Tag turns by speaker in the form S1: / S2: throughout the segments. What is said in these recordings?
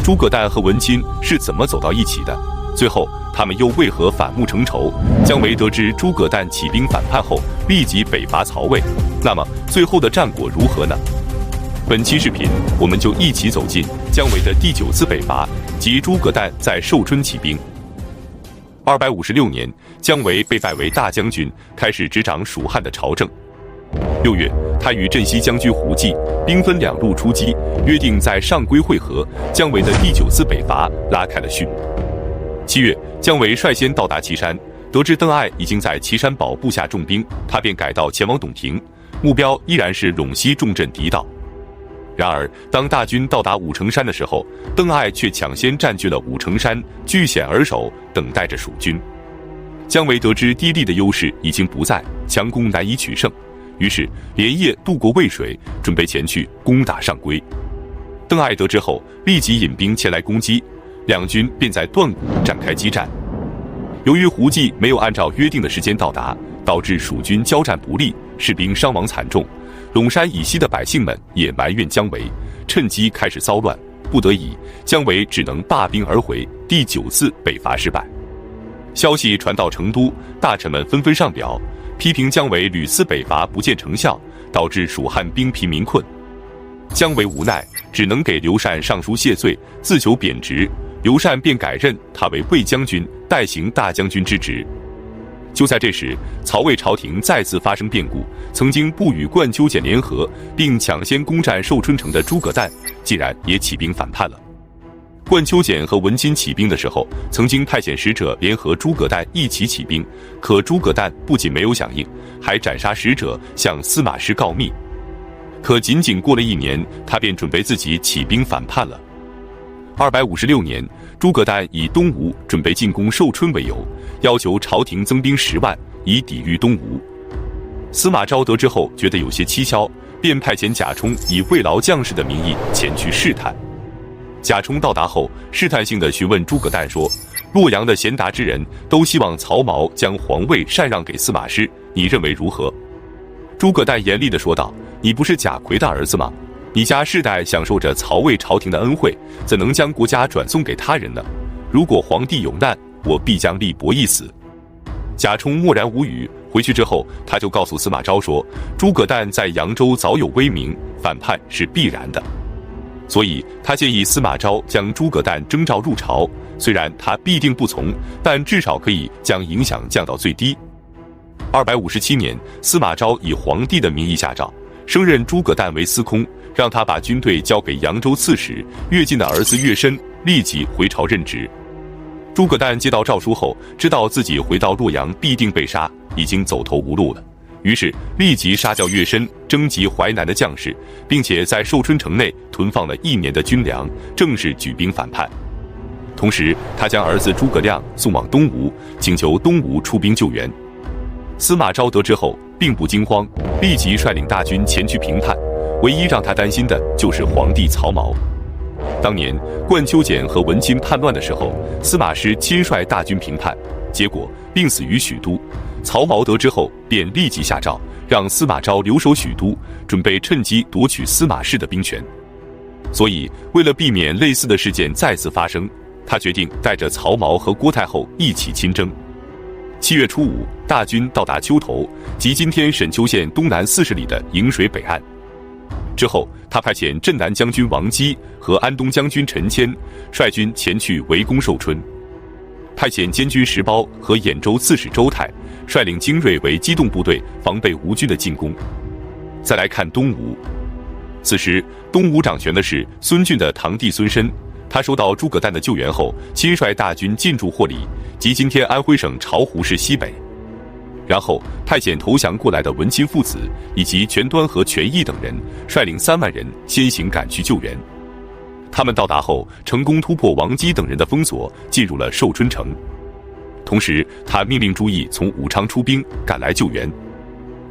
S1: 诸葛诞和文钦是怎么走到一起的？最后他们又为何反目成仇？姜维得知诸葛诞起兵反叛后，立即北伐曹魏。那么最后的战果如何呢？本期视频我们就一起走进姜维的第9次北伐及诸葛诞在寿春起兵。256年，姜维被拜为大将军，开始执掌蜀汉的朝政。6月，他与镇西将军胡济兵分2路出击，约定在上邽会合。姜维的第9次北伐拉开了序幕。7月，姜维率先到达岐山，得知邓艾已经在岐山堡布下重兵，他便改道前往董亭，目标依然是陇西重镇狄道。然而，当大军到达武城山的时候，邓艾却抢先占据了武城山，据险而守，等待着蜀军。姜维得知地利的优势已经不在，强攻难以取胜，于是连夜渡过渭水，准备前去攻打上邽。邓艾得知后，立即引兵前来攻击，两军便在断谷展开激战。由于胡济没有按照约定的时间到达，导致蜀军交战不利，士兵伤亡惨重。陇山以西的百姓们也埋怨姜维，趁机开始骚乱。不得已，姜维只能罢兵而回。第9次北伐失败。消息传到成都，大臣们纷纷上表，批评姜维屡次北伐不见成效，导致蜀汉兵疲民困。姜维无奈，只能给刘禅上书谢罪，自求贬职。刘禅便改任他为魏将军，代行大将军之职。就在这时，曹魏朝廷再次发生变故，曾经不与冠丘俭联合，并抢先攻占寿春城的诸葛诞，竟然也起兵反叛了。冠丘俭和文钦起兵的时候，曾经派遣使者联合诸葛诞一起起兵，可诸葛诞不仅没有响应，还斩杀使者，向司马师告密。可仅仅过了1年，他便准备自己起兵反叛了。256年，诸葛诞以东吴准备进攻寿春为由，要求朝廷增兵10万，以抵御东吴。司马昭得知后觉得有些蹊跷，便派遣贾充以慰劳将士的名义前去试探。贾充到达后，试探性地询问诸葛诞说：“洛阳的贤达之人都希望曹髦将皇位禅让给司马师，你认为如何？”诸葛诞严厉地说道：“你不是贾逵的儿子吗？你家世代享受着曹魏朝廷的恩惠，怎能将国家转送给他人呢？如果皇帝有难，我必将力搏一死。”贾充默然无语。回去之后，他就告诉司马昭说，诸葛诞在扬州早有威名，反叛是必然的。所以他建议司马昭将诸葛诞征召入朝，虽然他必定不从，但至少可以将影响降到最低。257年，司马昭以皇帝的名义下诏，升任诸葛诞为司空，让他把军队交给扬州刺史乐进的儿子乐申，立即回朝任职。诸葛诞接到诏书后，知道自己回到洛阳必定被杀，已经走投无路了，于是立即杀掉乐申，征集淮南的将士，并且在寿春城内囤放了1年的军粮，正式举兵反叛。同时，他将儿子诸葛亮送往东吴，请求东吴出兵救援。司马昭得知后并不惊慌，立即率领大军前去平叛。唯一让他担心的就是皇帝曹髦。当年冠丘俭和文钦叛乱的时候，司马师亲率大军平叛，结果病死于许都。曹髦得知后便立即下诏，让司马昭留守许都，准备趁机夺取司马氏的兵权。所以为了避免类似的事件再次发生，他决定带着曹髦和郭太后一起亲征。7月初5，大军到达丘头，即今天沈丘县东南40里的颍水北岸。之后，他派遣镇南将军王基和安东将军陈谦率军前去围攻寿春，派遣监军石苞和兖州刺史周泰率领精锐为机动部队，防备吴军的进攻。再来看东吴，此时东吴掌权的是孙峻的堂弟孙申，他收到诸葛诞的救援后，亲率大军进驻霍里，即今天安徽省巢湖市西北。然后派遣投降过来的文钦父子以及全端和全义等人，率领3万人先行赶去救援。他们到达后，成功突破王基等人的封锁，进入了寿春城。同时，他命令朱毅从武昌出兵赶来救援。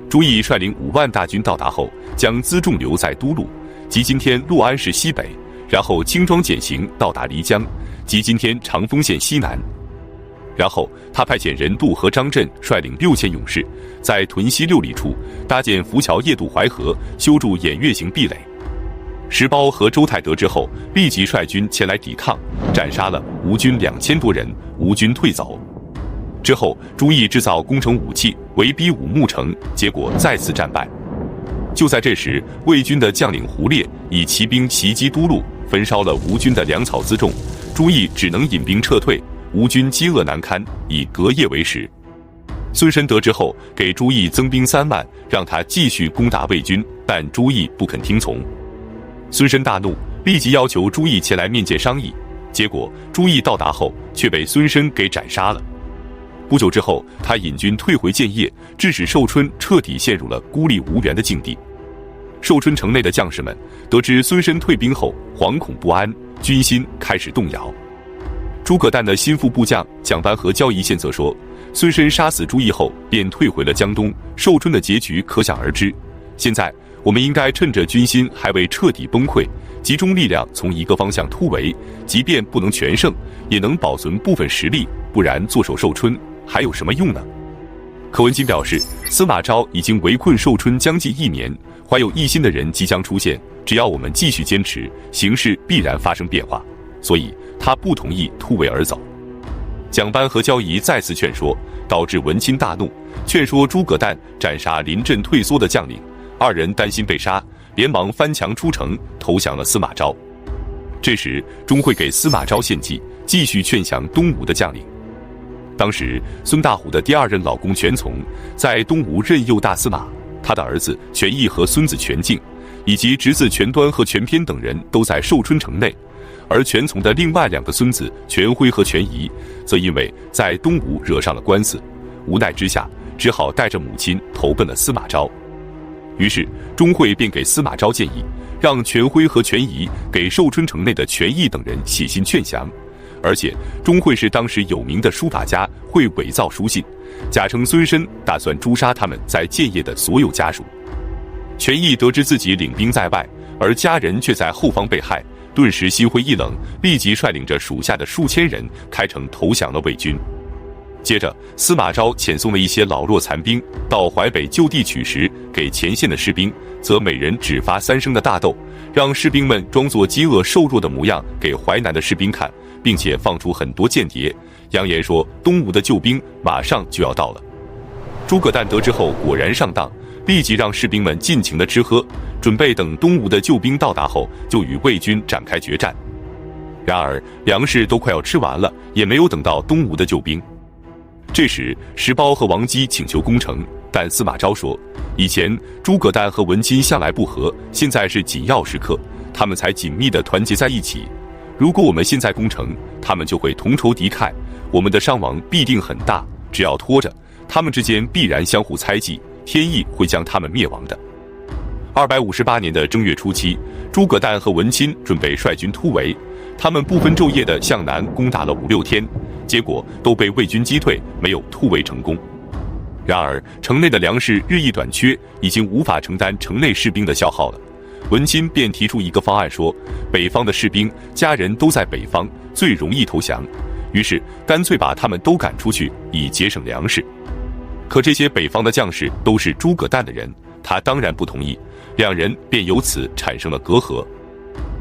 S1: 朱毅率领5万大军到达后，将辎重留在都路，即今天洛安市西北，然后轻装简行到达漓江，即今天长丰县西南。然后他派遣任度和张震率领6000勇士，在屯溪6里处搭建浮桥夜渡淮河，修筑偃月形壁垒。石苞和周泰得知后，立即率军前来抵抗，斩杀了吴军2000多人，吴军退走。之后，朱毅制造攻城武器，围逼武穆城，结果再次战败。就在这时，魏军的将领胡烈以骑兵袭击都路，焚烧了吴军的粮草辎重，朱毅只能引兵撤退。吴军饥饿难堪，以隔夜为食。孙申得知后，给朱毅增兵3万，让他继续攻打魏军，但朱毅不肯听从。孙申大怒，立即要求朱毅前来面见商议。结果朱毅到达后，却被孙申给斩杀了。不久之后，他引军退回建业，致使寿春彻底陷入了孤立无援的境地。寿春城内的将士们得知孙申退兵后，惶恐不安，军心开始动摇。诸葛诞的心腹部将蒋班和焦宜献策说，孙申杀死朱毅后，便退回了江东，寿春的结局可想而知。现在我们应该趁着军心还未彻底崩溃，集中力量从一个方向突围，即便不能全胜，也能保存部分实力，不然坐守寿春还有什么用呢？柯文金表示，司马昭已经围困寿春将近1年，怀有异心的人即将出现，只要我们继续坚持，形势必然发生变化，所以他不同意突围而走。蒋班和焦宜再次劝说，导致文钦大怒，劝说诸葛诞斩杀临阵退缩的将领。2人担心被杀，连忙翻墙出城，投降了司马昭。这时钟会给司马昭献计，继续劝降东吴的将领。当时孙大虎的第2任老公全琮在东吴任右大司马，他的儿子全义和孙子全敬，以及侄子全端和全篇等人都在寿春城内，而全琮的另外2个孙子全辉和全仪，则因为在东吴惹上了官司，无奈之下只好带着母亲投奔了司马昭。于是钟会便给司马昭建议，让全辉和全仪给寿春城内的全义等人写信劝降，而且钟会是当时有名的书法家，会伪造书信，假称孙申打算诛杀他们在建业的所有家属。全义得知自己领兵在外，而家人却在后方被害，顿时心灰意冷，立即率领着属下的数千人开城投降了魏军。接着司马昭遣送了一些老弱残兵到淮北就地取食，给前线的士兵则每人只发3升的大豆，让士兵们装作饥饿瘦弱的模样给淮南的士兵看，并且放出很多间谍，扬言说东吴的救兵马上就要到了。诸葛诞得知后果然上当，立即让士兵们尽情的吃喝，准备等东吴的救兵到达后就与魏军展开决战。然而粮食都快要吃完了，也没有等到东吴的救兵。这时石苞和王基请求攻城，但司马昭说，以前诸葛诞和文钦向来不和，现在是紧要时刻，他们才紧密地团结在一起，如果我们现在攻城，他们就会同仇敌忾，我们的伤亡必定很大，只要拖着，他们之间必然相互猜忌，天意会将他们灭亡的。258年的正月初七，诸葛诞和文钦准备率军突围，他们不分昼夜地向南攻打了5、6天，结果都被魏军击退，没有突围成功。然而城内的粮食日益短缺，已经无法承担城内士兵的消耗了。文钦便提出一个方案说，北方的士兵家人都在北方，最容易投降，于是干脆把他们都赶出去，以节省粮食。可这些北方的将士都是诸葛诞的人，他当然不同意，两人便由此产生了隔阂。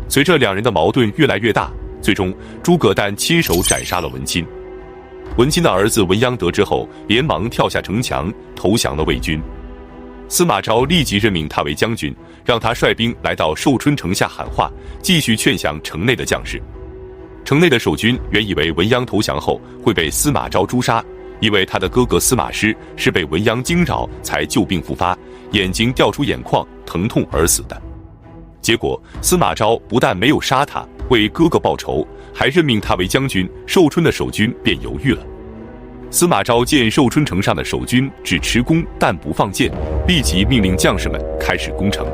S1: 随着两人的矛盾越来越大，最终诸葛诞亲手斩杀了文钦。文钦的儿子文鸯得知后，连忙跳下城墙投降了魏军。司马昭立即任命他为将军，让他率兵来到寿春城下喊话，继续劝降城内的将士。城内的守军原以为文鸯投降后会被司马昭诛杀，因为他的哥哥司马师是被文鸯惊扰才旧病复发，眼睛掉出眼眶，疼痛而死的。结果司马昭不但没有杀他，为哥哥报仇，还任命他为将军，寿春的守军便犹豫了。司马昭见寿春城上的守军只持弓但不放箭，立即命令将士们开始攻城。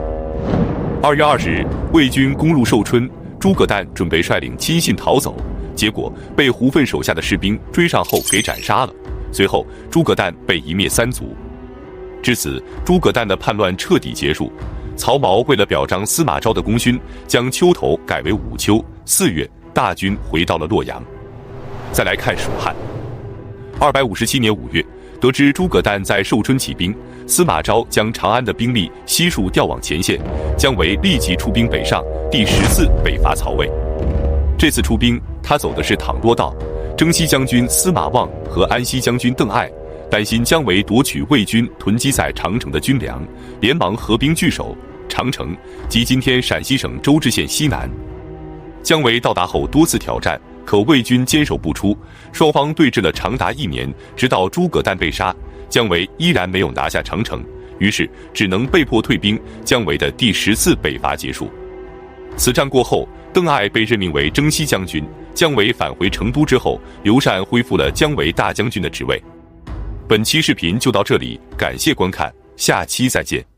S1: 2月20日，魏军攻入寿春，诸葛诞准备率领亲信逃走，结果被胡奋手下的士兵追上后给斩杀了。随后诸葛诞被一灭3族。至此，诸葛诞的叛乱彻底结束。曹髦为了表彰司马昭的功勋，将秋头改为午秋。4月，大军回到了洛阳。再来看蜀汉。257年5月，得知诸葛诞在寿春起兵，司马昭将长安的兵力悉数调往前线，姜维立即出兵北上，第14北伐曹魏。这次出兵，他走的是倘多道。征西将军司马望和安西将军邓艾担心姜维夺取魏军囤积在长城的军粮，连忙合兵据守长城，即今天陕西省周至县西南。姜维到达后多次挑战，可魏军坚守不出，双方对峙了长达1年，直到诸葛诞被杀，姜维依然没有拿下长城，于是只能被迫退兵，姜维的第14北伐结束。此战过后，邓艾被任命为征西将军，姜维返回成都之后，刘禅恢复了姜维大将军的职位。本期视频就到这里，感谢观看，下期再见。